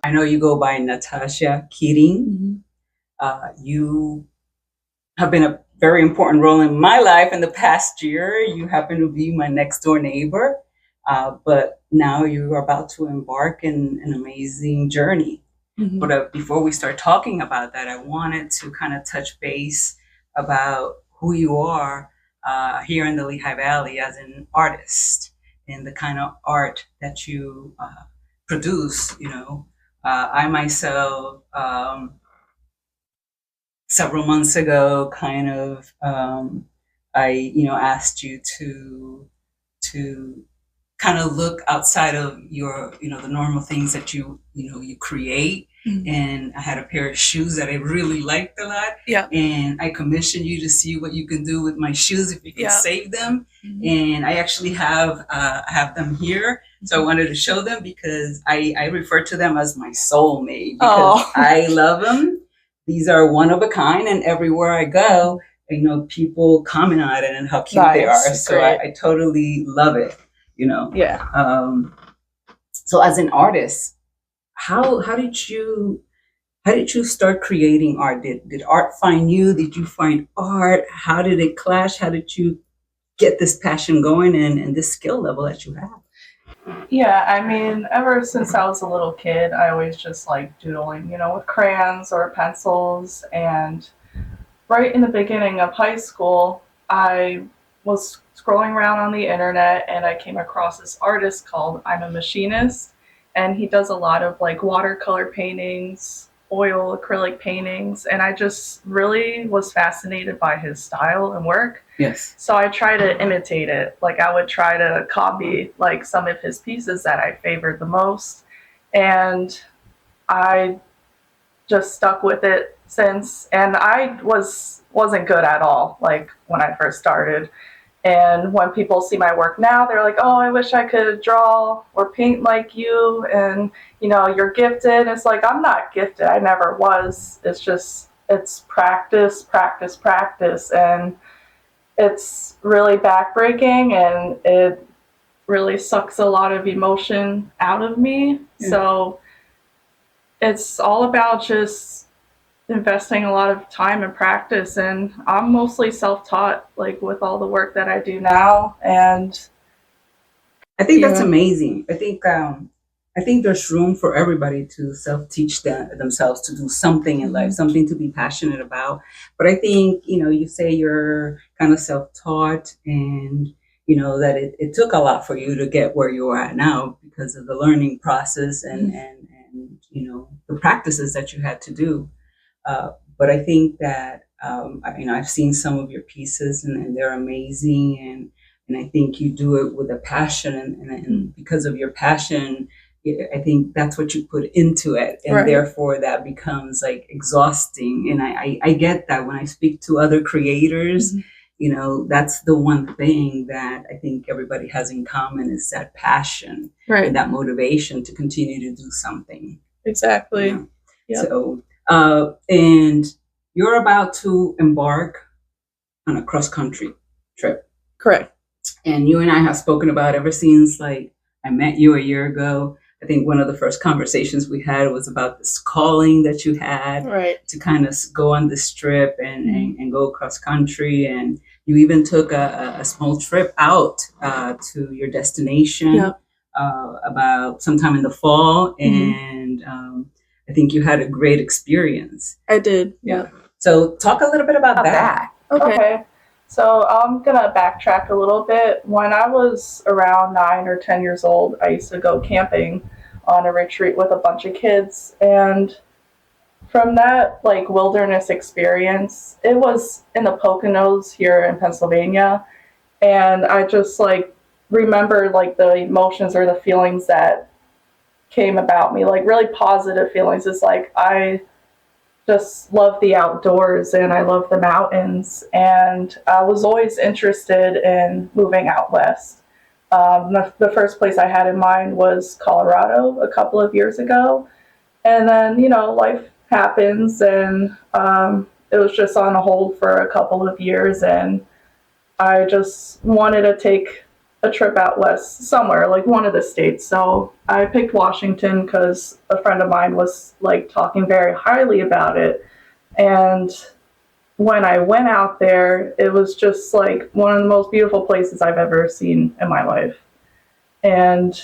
I know you go by Natassja Keating. You have been a very important role in my life in the past year. You happen to be my next door neighbor, but now you are about to embark in an amazing journey. But before we start talking about that, I wanted to kind of touch base about who you are here in the Lehigh Valley as an artist and the kind of art that you produce. I myself, several months ago, kind of, I asked you to kind of look outside of your the normal things that you create. And I had a pair of shoes that I really liked a lot. And I commissioned you to see what you can do with my shoes if you can save them. And I actually have them here. So I wanted to show them because I refer to them as my soulmate because I love them. These are one of a kind, and everywhere I go, people comment on it and how cute they are. So I totally love it. So as an artist, how did you start creating art? Did art find you? Did you find art? How did it clash? How did you get this passion going and this skill level that you have? Yeah, I mean, ever since I was a little kid, I always just like doodling, with crayons or pencils. And right in the beginning of high school, I was scrolling around on the internet and I came across this artist called I'm a Machinist. And he does a lot of like watercolor paintings, oil, acrylic paintings. And I just really was fascinated by his style and work. Yes. So I try to imitate it. Like I would try to copy like some of his pieces that I favored the most. And I just stuck with it since. And I wasn't good at all, like when I first started. And when people see my work now, they're like, oh, I wish I could draw or paint like you. And, you're gifted. It's like, I'm not gifted. I never was. It's practice, practice, practice. And it's really backbreaking and it really sucks a lot of emotion out of me. Yeah. So it's all about just investing a lot of time and practice, and I'm mostly self-taught, like with all the work that I do now. And I think that's amazing. I think there's room for everybody to self-teach themselves to do something in life, something to be passionate about. But I think you say you're kind of self-taught, and that it took a lot for you to get where you are at now because of the learning process and the practices that you had to do. But I think that I've seen some of your pieces and they're amazing, and I think you do it with a passion, and because of your passion, I think that's what you put into it, and therefore that becomes like exhausting. And I get that when I speak to other creators, that's the one thing that I think everybody has in common is that passion and that motivation to continue to do something. Exactly. So. And you're about to embark on a cross-country trip. Correct. And you and I have spoken about ever since like I met you a year ago. I think one of the first conversations we had was about this calling that you had to kind of go on this trip and go cross-country. And you even took a small trip out to your destination about sometime in the fall. And I think you had a great experience. I did. Yeah. So talk a little bit about that. Okay. So I'm going to backtrack a little bit. When I was around 9 or 10 years old, I used to go camping on a retreat with a bunch of kids. And from that like wilderness experience, it was in the Poconos here in Pennsylvania. And I just like remember like the emotions or the feelings that came about me, like really positive feelings. It's like I just love the outdoors and I love the mountains, and I was always interested in moving out west. The first place I had in mind was Colorado a couple of years ago, and then life happens, and it was just on hold for a couple of years, and I just wanted to take a trip out west somewhere, like one of the states. So I picked Washington because a friend of mine was like talking very highly about it. And when I went out there, it was just like one of the most beautiful places I've ever seen in my life. And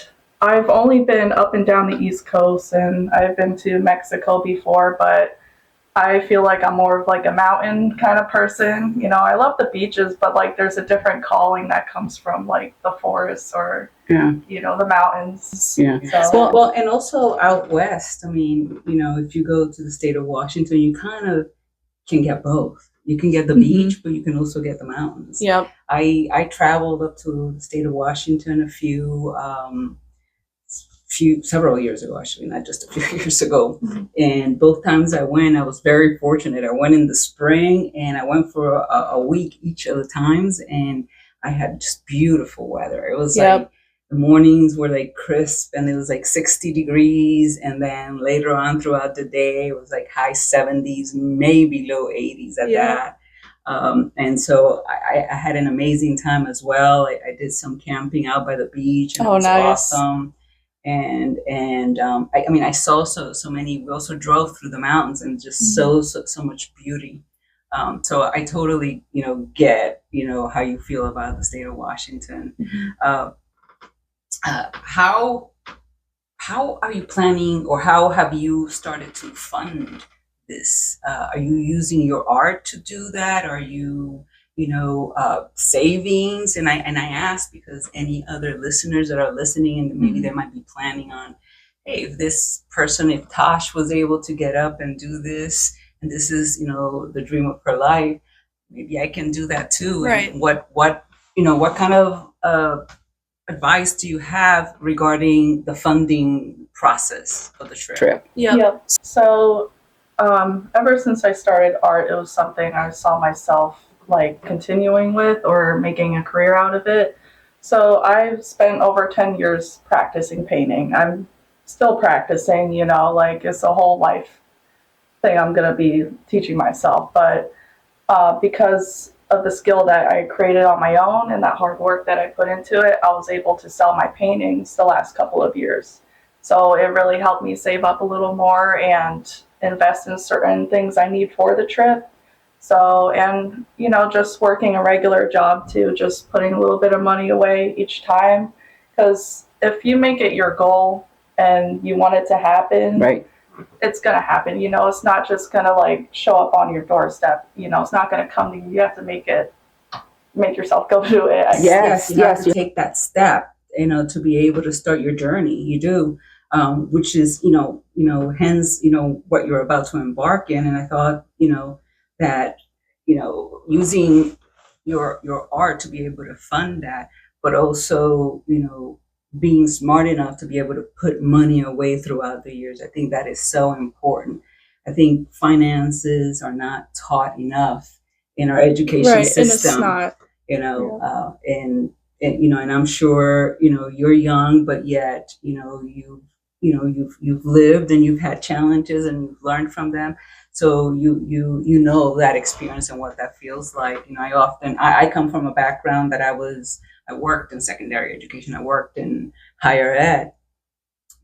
I've only been up and down the East Coast and I've been to Mexico before, but I feel like I'm more of like a mountain kind of person. You know, I love the beaches, but like there's a different calling that comes from like the forests or, Yeah. you know, the mountains. Yeah. So, Well, and also out west, I mean, if you go to the state of Washington, you kind of can get both. You can get the beach, but you can also get the mountains. Yep. I traveled up to the state of Washington several years ago, actually, not just a few years ago. And both times I went, I was very fortunate. I went in the spring and I went for a week each of the times, and I had just beautiful weather. It was like the mornings were like crisp and it was like 60 degrees. And then later on throughout the day, it was like high 70s, maybe low 80s at that. And so I had an amazing time as well. I did some camping out by the beach, and it was awesome. And I mean, I saw so many. We also drove through the mountains and just so much beauty. So I totally get how you feel about the state of Washington. How are you planning, or how have you started to fund this? Are you using your art to do that? Are you savings? And I ask because any other listeners that are listening and maybe they might be planning on, hey, if Tosh was able to get up and do this, and this is the dream of her life, maybe I can do that too. Right. And what kind of advice do you have regarding the funding process of the trip? Yep. So ever since I started art, it was something I saw myself like continuing with or making a career out of it. So I've spent over 10 years practicing painting. I'm still practicing, like it's a whole life thing I'm going to be teaching myself. But because of the skill that I created on my own and that hard work that I put into it, I was able to sell my paintings the last couple of years. So it really helped me save up a little more and invest in certain things I need for the trip. So, and just working a regular job too, just putting a little bit of money away each time. Because if you make it your goal and you want it to happen, right, it's going to happen. It's not just going to like show up on your doorstep. It's not going to come to you. You have to make yourself go do it. Yes, you have to take that step, to be able to start your journey. You do, which is, hence, what you're about to embark in. And I thought, that, using your art to be able to fund that, but also, being smart enough to be able to put money away throughout the years. I think that is so important. I think finances are not taught enough in our education system. And it's not. And I'm sure you're young, but yet you've lived and you've had challenges and you've learned from them. So you know that experience and what that feels like. I come from a background that I worked in secondary education. I worked in higher ed,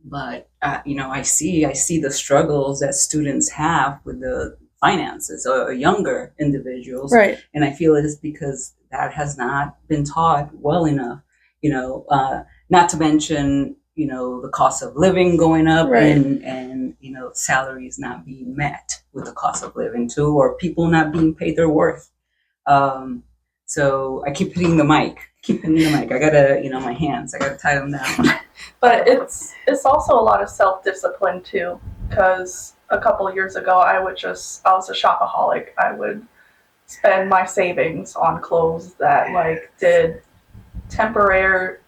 but I see the struggles that students have with the finances, or younger individuals, right? And I feel it is because that has not been taught well enough. Not to mention the cost of living going up, right, and salaries not being met with the cost of living too, or people not being paid their worth. So I keep hitting the mic. I gotta, my hands, I gotta tie them down. But it's also a lot of self-discipline too, because a couple of years ago I was a shopaholic. I would spend my savings on clothes that like did temporary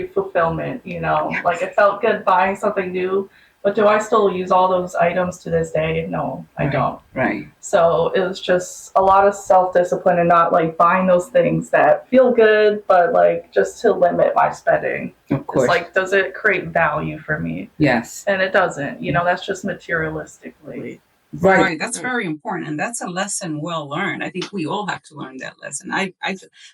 fulfillment, like it felt good buying something new. But do I still use all those items to this day? No, I don't. Right. So it was just a lot of self-discipline and not like buying those things that feel good, but like just to limit my spending. Of course. It's like, does it create value for me? Yes. And it doesn't. That's just materialistically. Right. That's very important. And that's a lesson well learned. I think we all have to learn that lesson. I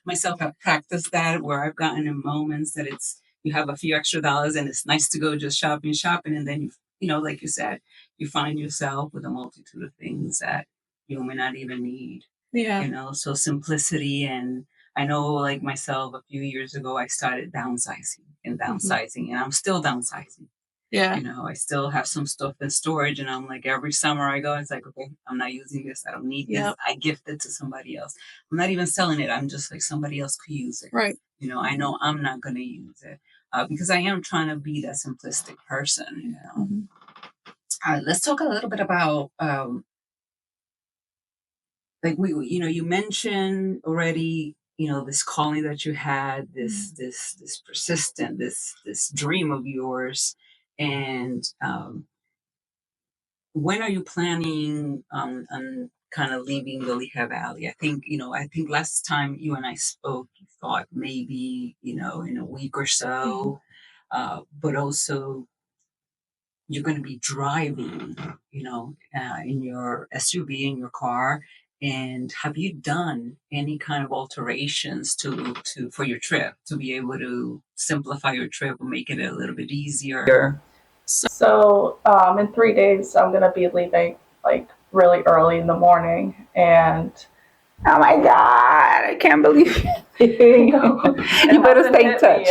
myself have practiced that where I've gotten in moments that it's, you have a few extra dollars and it's nice to go just shopping. And then like you said, you find yourself with a multitude of things that you may not even need. Yeah. So simplicity. And I know, like myself, a few years ago, I started downsizing, and I'm still downsizing. Yeah. I still have some stuff in storage, and I'm like, every summer I go, it's like, okay, I'm not using this. I don't need this. Yep. I gift it to somebody else. I'm not even selling it. I'm just like, somebody else could use it. Right. I know I'm not going to use it because I am trying to be that simplistic person. Let's talk a little bit about like you mentioned already, this calling that you had, this persistent, this dream of yours. And when are you planning on kind of leaving the Lehigh Valley? I think last time you and I spoke, you thought maybe, in a week or so, but also you're going to be driving, in your SUV, in your car. And have you done any kind of alterations to for your trip to be able to simplify your trip or make it a little bit easier? So in 3 days, I'm gonna be leaving like really early in the morning, and Oh my God, I can't believe it. You better stay in touch.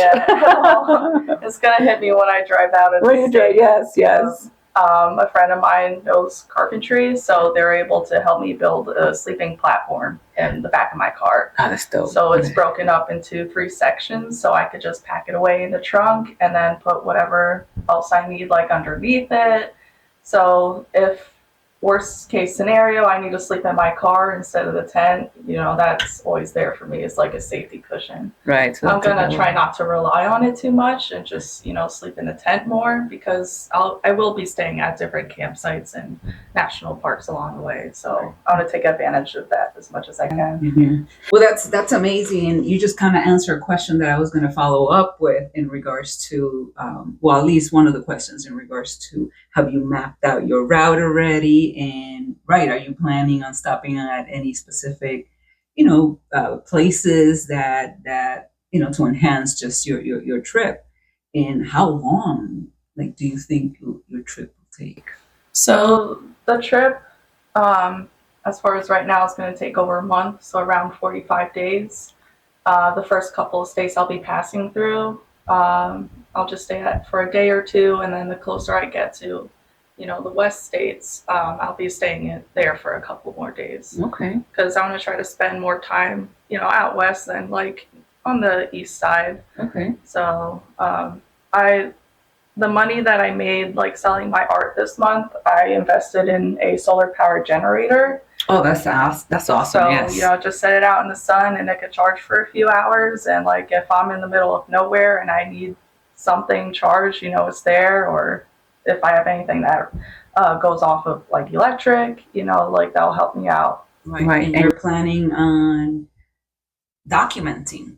It's gonna hit me when I drive out of the state. Yes. A friend of mine knows carpentry, so they're able to help me build a sleeping platform in the back of my car. Oh, that's dope. So it's broken up into 3 sections, so I could just pack it away in the trunk and then put whatever else I need like underneath it. So if worst case scenario, I need to sleep in my car instead of the tent, that's always there for me. It's like a safety cushion. Right. So I'm gonna try not to rely on it too much and just, sleep in the tent more because I will be staying at different campsites and national parks along the way. So I want to take advantage of that as much as I can. Mm-hmm. Well, that's amazing, and you just kind of answered a question that I was going to follow up with in regards to, well, at least one of the questions in regards to, have you mapped out your route already, and right, are you planning on stopping at any specific, places that to enhance just your trip, and how long, like, do you think your trip will take? So the trip, as far as right now, is going to take over a month, so around 45 days. The first couple of states I'll be passing through, I'll just stay at for a day or two, and then the closer I get to, the west states, I'll be staying there for a couple more days. Okay. Because I want to try to spend more time, out west than like on the east side. Okay. So the money that I made like selling my art this month, I invested in a solar power generator. Oh, that's awesome. So, yes. Just set it out in the sun and it could charge for a few hours. And like if I'm in the middle of nowhere and I need something charged, it's there. Or if I have anything that goes off of like electric, like that'll help me out. Right. And you're planning on documenting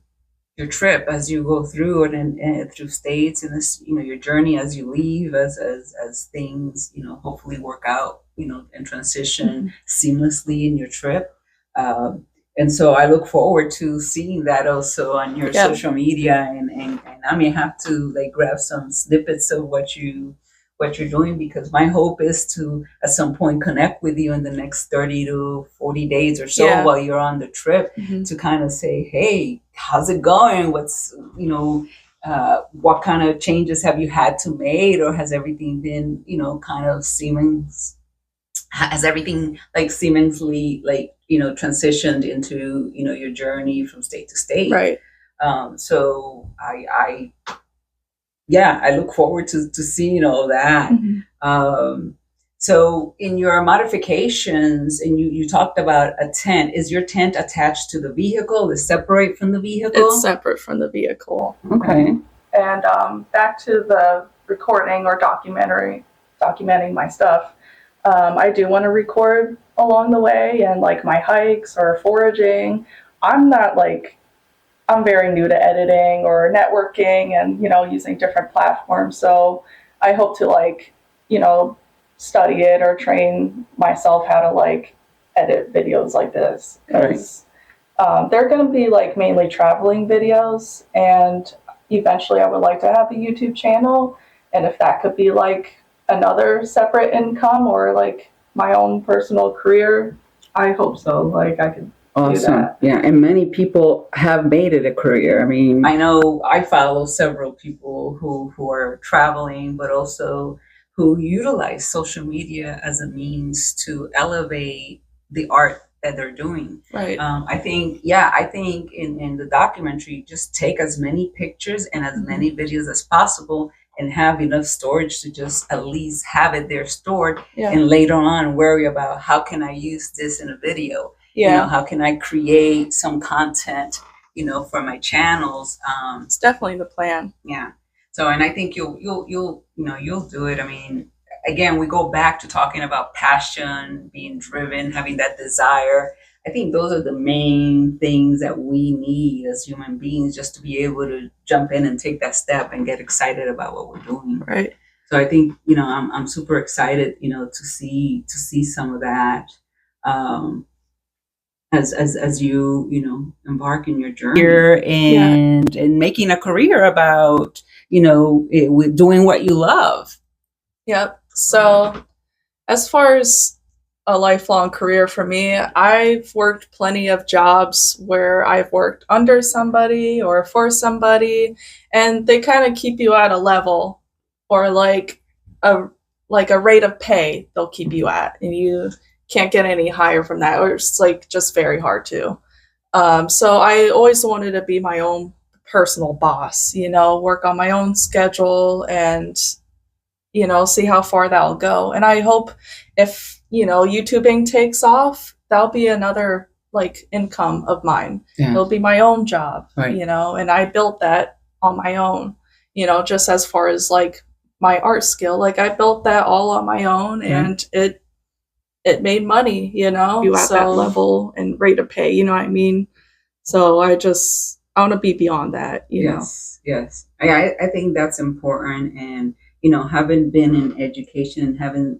your trip as you go through it, and through states, and this, your journey as you leave, as things, hopefully work out, and transition seamlessly in your trip. And so I look forward to seeing that also on your social media, and I may have to like grab some snippets of what you're doing, because my hope is to at some point connect with you in the next 30 to 40 days or so while you're on the trip, to kind of say, hey, how's it going? What's, what kind of changes have you had to make, or has everything been, kind of has everything like seemingly like, transitioned into, your journey from state to state. Right. So I look forward to seeing all that. So in your modifications, and you talked about a tent, is your tent attached to the vehicle? Is separate from the vehicle? It's separate from the vehicle. Okay. And back to the recording or documenting my stuff. I do want to record along the way and like my hikes or foraging. I'm very new to editing or networking and, using different platforms. So I hope to study it or train myself how to like edit videos like this, because they're going to be like mainly traveling videos, and eventually I would like to have a YouTube channel, and if that could be like another separate income or like my own personal career, I hope so. Like I could do that. Yeah, and many people have made it a career. I mean, I know I follow several people who are traveling, but also who utilize social media as a means to elevate the art that they're doing. Right. I think in the documentary, just take as many pictures and as many videos as possible and have enough storage to just at least have it there stored, and later on worry about how can I use this in a video. You know, how can I create some content, you know, for my channels? It's definitely the plan. Yeah. So, and I think you'll do it. I mean, again, we go back to talking about passion, being driven, having that desire. I think those are the main things that we need as human beings, just to be able to jump in and take that step and get excited about what we're doing. Right. So I think, you know, I'm super excited, you know, to see some of that. As you know, embark in your journey here and making a career about, you know, doing what you love. Yep. So as far as a lifelong career for me, I've worked plenty of jobs where I've worked under somebody or for somebody, and they kind of keep you at a level or like a rate of pay they'll keep you at, and you can't get any higher from that, or it's like just very hard to. So I always wanted to be my own personal boss, you know, work on my own schedule and, you know, see how far that'll go. And I hope if, you know, YouTubing takes off, that'll be another like income of mine. Yeah. It'll be my own job, Right. You know, and I built that on my own, you know, just as far as like my art skill, like I built that all on my own, and it made money, you know, you at that level and rate of pay, you know what I mean? So I want to be beyond that, you know? Yes. I think that's important. And, you know, having been in education and having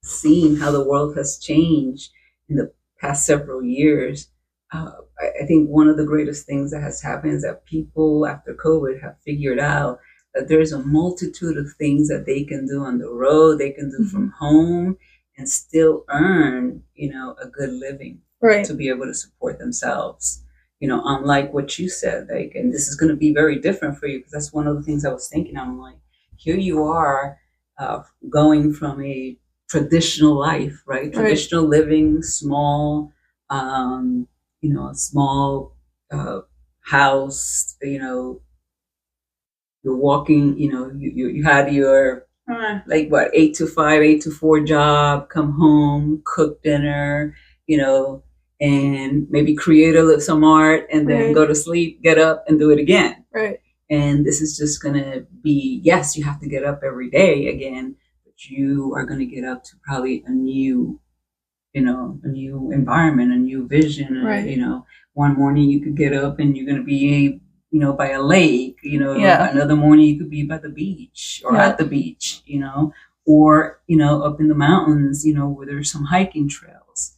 seen how the world has changed in the past several years, I think one of the greatest things that has happened is that people after COVID have figured out that there's a multitude of things that they can do on the road, they can do from home, and still earn, you know, a good living, right, to be able to support themselves. You know, unlike what you said, like, and this is going to be very different for you, because that's one of the things I was thinking. I'm like, here you are, going from a traditional life, right? Traditional living, small, you know, a small house, you know, you're walking, you know, you had your like what, 8 to 5, 8 to 4 job, come home, cook dinner, you know, and maybe create some art, and then go to sleep, get up and do it again. Right. And this is just gonna be, yes, you have to get up every day again, but you are gonna get up to probably a new, you know, a new environment, a new vision. Right. You know, one morning you could get up and you're gonna be, you know, by a lake, you know, another morning you could be by the beach or at the beach, you know, or, you know, up in the mountains, you know, where there's some hiking trails.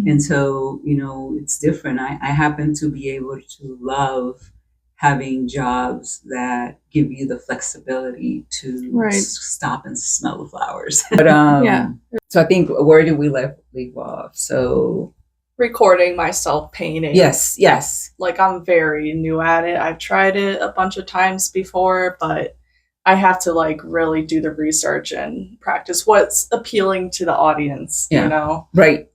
And so, you know, it's different. I happen to be able to love having jobs that give you the flexibility to stop and smell the flowers. But so I think, where did we leave off? So recording myself painting. Yes. Like, I'm very new at it. I've tried it a bunch of times before, but I have to like really do the research and practice what's appealing to the audience, you know? Right.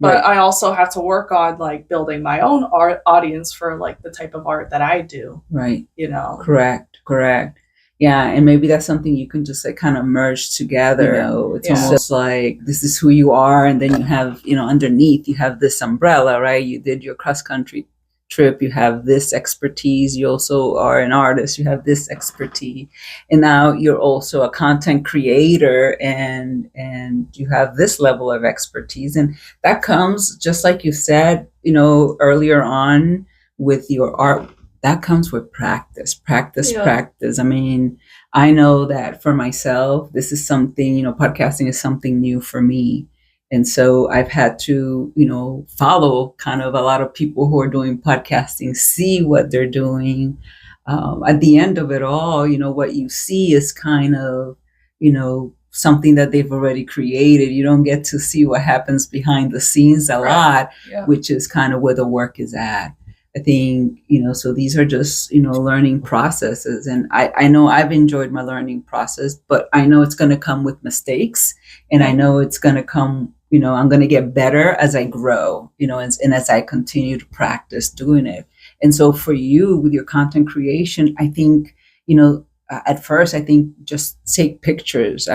But I also have to work on like building my own art audience for like the type of art that I do. Right. You know? Correct. Yeah, and maybe that's something you can just like kind of merge together. You know, it's almost like this is who you are, and then you have, you know, underneath you have this umbrella, right? You did your cross country trip, you have this expertise, you also are an artist, you have this expertise, and now you're also a content creator, and you have this level of expertise, and that comes, just like you said, you know, earlier on, with your art that comes with practice, practice, Yeah. practice. I mean, I know that for myself, this is something, podcasting is something new for me. And so I've had to, follow kind of a lot of people who are doing podcasting, see what they're doing. At the end of it all, what you see is kind of, something that they've already created. You don't get to see what happens behind the scenes a lot, which is kind of where the work is at. I think, so these are just, learning processes. And I know I've enjoyed my learning process, but I know it's going to come with mistakes. And I know it's going to come, I'm going to get better as I grow, and as I continue to practice doing it. And so for you with your content creation, I think, at first, I think just take pictures,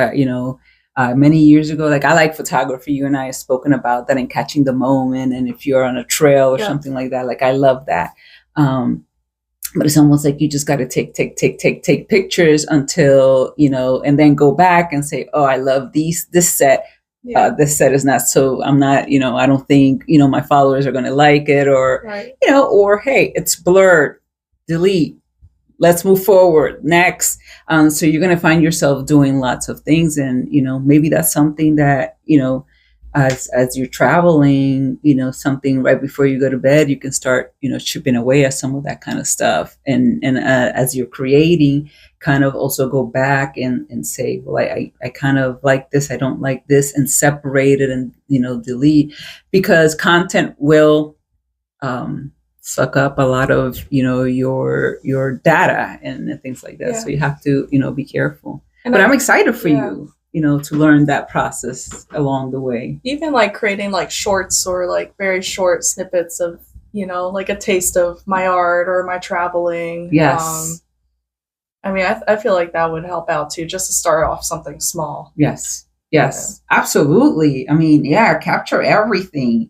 many years ago, like I like photography. You and I have spoken about that and catching the moment. And if you're on a trail or something like that, like I love that. But it's almost like you just got to take pictures until, and then go back and say, oh, I love this set. This set is not, so I'm not, I don't think, my followers are going to like it, or, or, hey, it's blurred, delete. Let's move forward next. So you're going to find yourself doing lots of things. And, maybe that's something that, as you're traveling, something right before you go to bed, you can start, chipping away at some of that kind of stuff. And as you're creating, kind of also go back and say, well, I kind of like this, I don't like this, and separate it and, delete, because content will, suck up a lot of your data and things like that. So you have to be careful. But I'm excited for you to learn that process along the way. Even like creating like shorts or like very short snippets of like a taste of my art or my traveling. Yes. I mean, I feel like that would help out too, just to start off something small. Yes, absolutely. I mean, capture everything.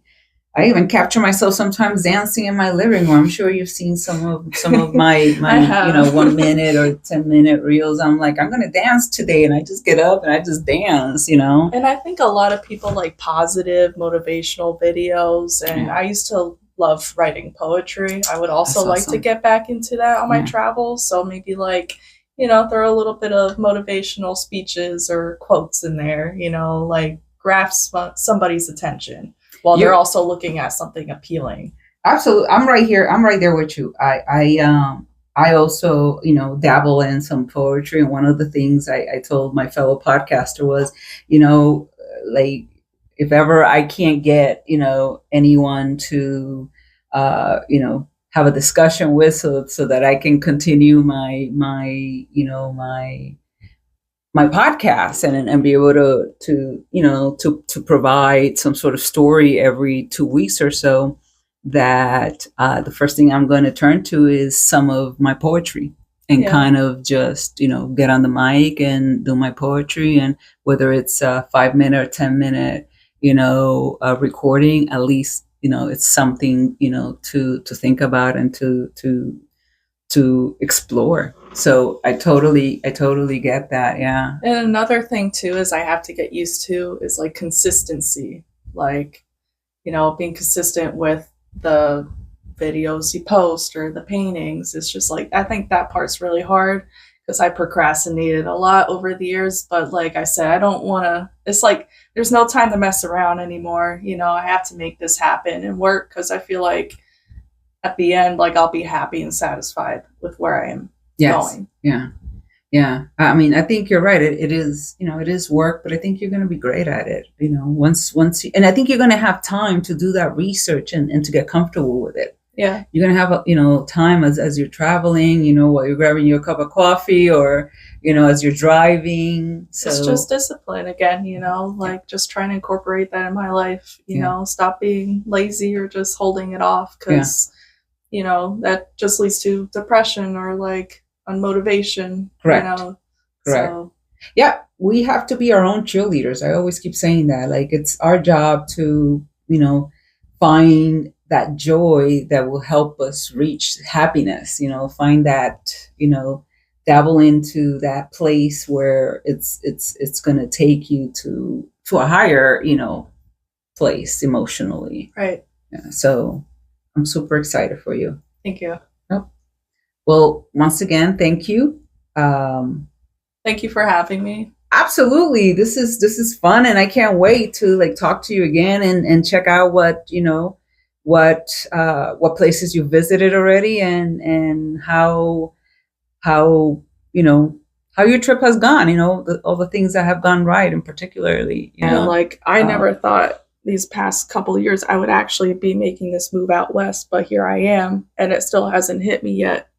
I even capture myself sometimes dancing in my living room. I'm sure you've seen some of my 1 minute or 10-minute reels. I'm like, I'm gonna dance today, and I just get up and I just dance, And I think a lot of people like positive motivational videos, and I used to love writing poetry. I would also like to get back into that on my travels. So maybe like, throw a little bit of motivational speeches or quotes in there, like grasp somebody's attention while they're also looking at something appealing. Absolutely. I'm right here. I'm right there with you. I also, dabble in some poetry. And one of the things I told my fellow podcaster was, like, if ever I can't get, anyone to, have a discussion with, so that I can continue my podcast and be able to provide some sort of story every 2 weeks or so, that the first thing I'm going to turn to is some of my poetry, and kind of just, get on the mic and do my poetry. And whether it's a 5-minute or 10-minute, recording, at least, it's something, to think about and to explore. So I totally get that. Yeah. And another thing too is I have to get used to is like consistency, like, being consistent with the videos you post or the paintings. It's just like, I think that part's really hard because I procrastinated a lot over the years. But like I said, I don't want to, it's like, there's no time to mess around anymore. I have to make this happen and work, because I feel like at the end, like I'll be happy and satisfied with where I am going. Yeah. I mean, I think you're right. It is, it is work, but I think you're going to be great at it. Once you, and I think you're going to have time to do that research and to get comfortable with it. Yeah. You're going to have, time as you're traveling, while you're grabbing your cup of coffee, or, as you're driving. So it's just discipline again, like just trying to incorporate that in my life, stop being lazy or just holding it off, because, that just leads to depression or like unmotivation. Correct. So. Yeah, we have to be our own cheerleaders. I always keep saying that. Like, it's our job to, find that joy that will help us reach happiness, find that, dabble into that place where it's going to take you to a higher, place emotionally. Right. Yeah, so I'm super excited for you. Thank you. Yep. Well, once again, thank you. Um, Thank you for having me. Absolutely, this is fun, and I can't wait to like talk to you again and check out what what places you visited already, and how you know how your trip has gone. All the things that have gone right, and particularly And like, I uh, never thought these past couple of years I would actually be making this move out west, but here I am, and it still hasn't hit me yet.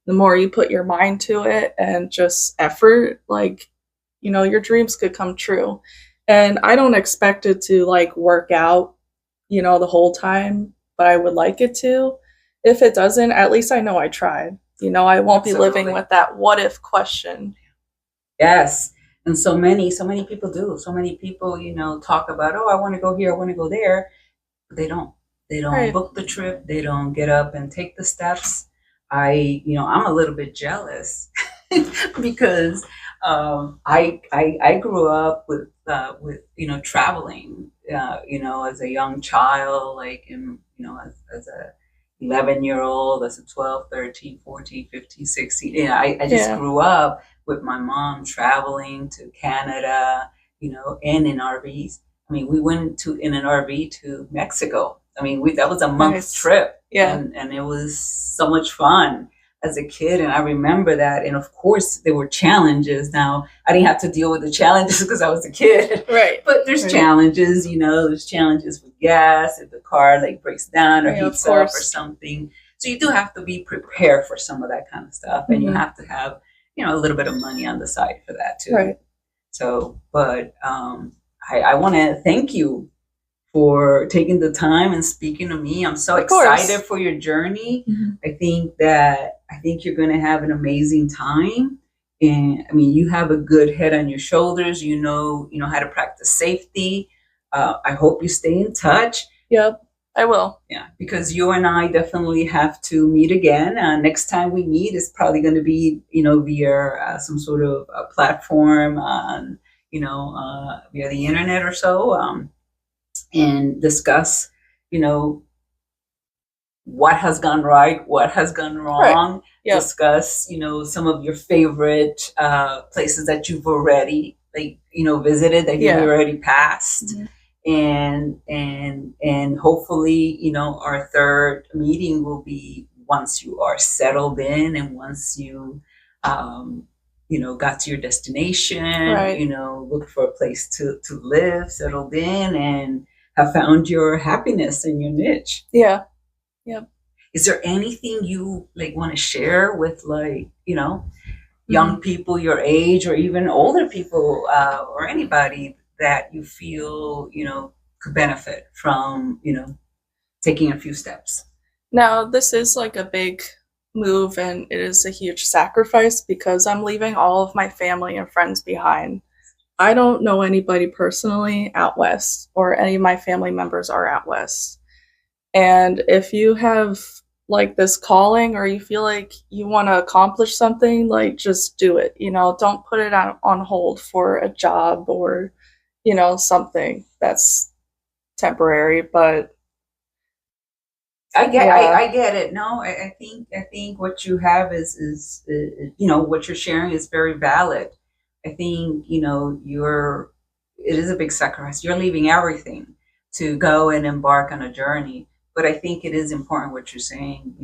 The more you put your mind to it and just effort, like, your dreams could come true. And I don't expect it to like work out, the whole time, but I would like it to. If it doesn't, at least I know I tried. I won't be living absolutely. with that what if question. Yes. And so many people do. So many people, talk about, oh, I want to go here, I want to go there. But they don't. They don't Right. book the trip. They don't get up and take the steps. I'm a little bit jealous because I grew up with traveling, as a young child, like as a 11-year-old, as a 12, 13, 14, 15, 16. I just Yeah. grew up with my mom traveling to Canada, and in RVs. I mean, we went to in an RV to Mexico. I mean, that was a month Nice. trip, Yeah. and it was so much fun as a kid. And I remember that. And of course, there were challenges. Now, I didn't have to deal with the challenges because I was a kid. Right. But there's Right. challenges. There's challenges with gas if the car like breaks down or Yeah, of heats up or course. something. So you do have to be prepared for some of that kind of stuff, and you Mhm. have to have a little bit of money on the side for that too. Right. So, but I want to thank you for taking the time and speaking to me. I'm so Of course. excited for your journey. Mhm. I think you're going to have an amazing time. And I mean, you have a good head on your shoulders. You know how to practice safety. I hope you stay in touch. Yep. I will. Yeah, because you and I definitely have to meet again. Next time we meet is probably going to be, via some sort of platform on, via the internet or so, and discuss, you know, what has gone right, what has gone Right. wrong. Yep. Discuss, some of your favorite places that you've already visited, that you've Yeah. already passed. Mhm. And hopefully, our third meeting will be once you are settled in, and once you got to your destination, Right. look for a place to live, settled in, and have found your happiness and your niche. Yeah. Yep. Is there anything you like want to share with, like, young people your age, or even older people, or anybody that you feel could benefit from taking a few steps? Now, this is like a big move and it is a huge sacrifice because I'm leaving all of my family and friends behind. I don't know anybody personally out west, or any of my family members are out west. And if you have like this calling, or you feel like you want to accomplish something, like just do it. Don't put it on hold for a job, or, something that's temporary. But I get it. No, I think what you have is what you're sharing is very valid. I think it is a big sacrifice. You're leaving everything to go and embark on a journey. But I think it is important what you're saying.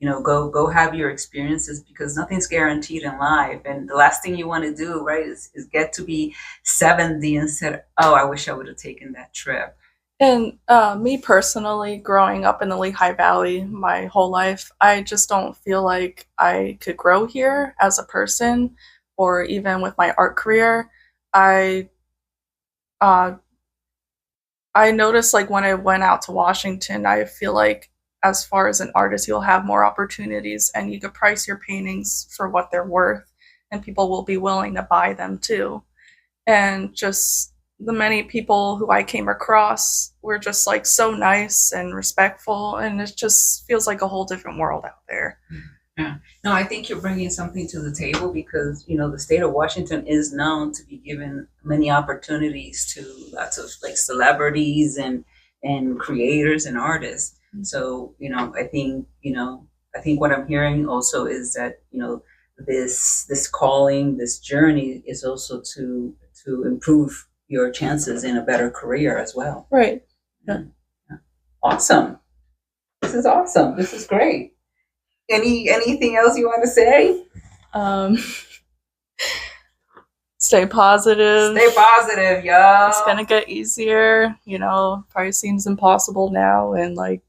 Go have your experiences, because nothing's guaranteed in life. And the last thing you want to do, right, is get to be 70 and said, "Oh, I wish I would have taken that trip." And me personally, growing up in the Lehigh Valley my whole life, I just don't feel like I could grow here as a person, or even with my art career. I uh, I noticed, like, when I went out to Washington, I feel like as far as an artist, you'll have more opportunities and you could price your paintings for what they're worth, and people will be willing to buy them too. And just the many people who I came across were just like so nice and respectful, and it just feels like a whole different world out there. Yeah. No, I think you're bringing something to the table, because, the state of Washington is known to be given many opportunities to lots of like celebrities and creators and artists. So, I think, I think what I'm hearing also is that, this calling, this journey is also to improve your chances in a better career as well. Right. Yeah. Awesome. This is awesome. This is great. Anything else you want to say? Stay positive. Stay positive, y'all. It's gonna get easier. Probably seems impossible now, and like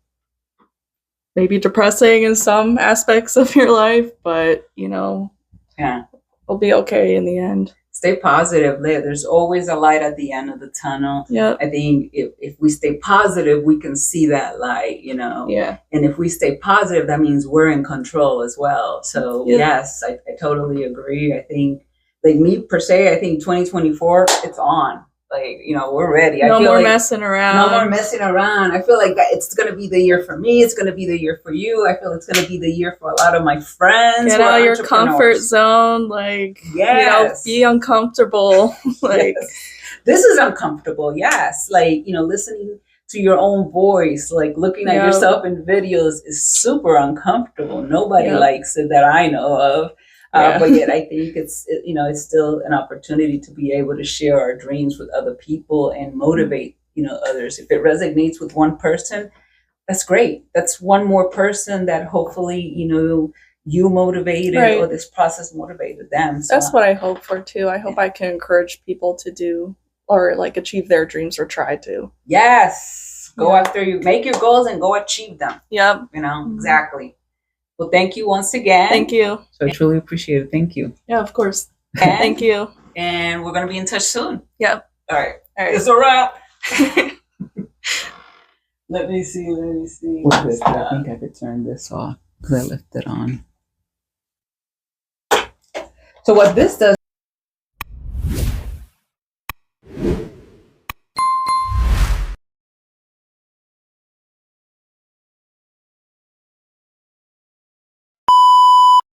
maybe depressing in some aspects of your life, but yeah, it'll be okay in the end. Stay positive. There's always a light at the end of the tunnel. Yeah. I think if we stay positive, we can see that light, Yeah. And if we stay positive, that means we're in control as well. So yes, I totally agree. I think, like me per se, I think 2024, it's on. Like, we're ready. No I feel more like messing around. No more messing around. I feel like that it's going to be the year for me. It's going to be the year for you. I feel it's going to be the year for a lot of my friends. Get out of your comfort zone. Like, be uncomfortable. Like, this is uncomfortable. Yes. Like, listening to your own voice, like looking at yourself in videos is super uncomfortable. Nobody likes it that I know of. But yet I think it's still an opportunity to be able to share our dreams with other people and motivate, others. If it resonates with one person, that's great. That's one more person that hopefully, you motivated or this process motivated them. So that's what I hope for too. I hope I can encourage people to do or like achieve their dreams or try to. Yes. Go after you. Make your goals and go achieve them. Yep. Exactly. Well, thank you once again. Thank you. So I truly appreciate it. Thank you. Yeah, of course. Thank you. And we're going to be in touch soon. Yep. All right. It's a wrap. Let me see. I think I could turn this off because I left it on. So what this does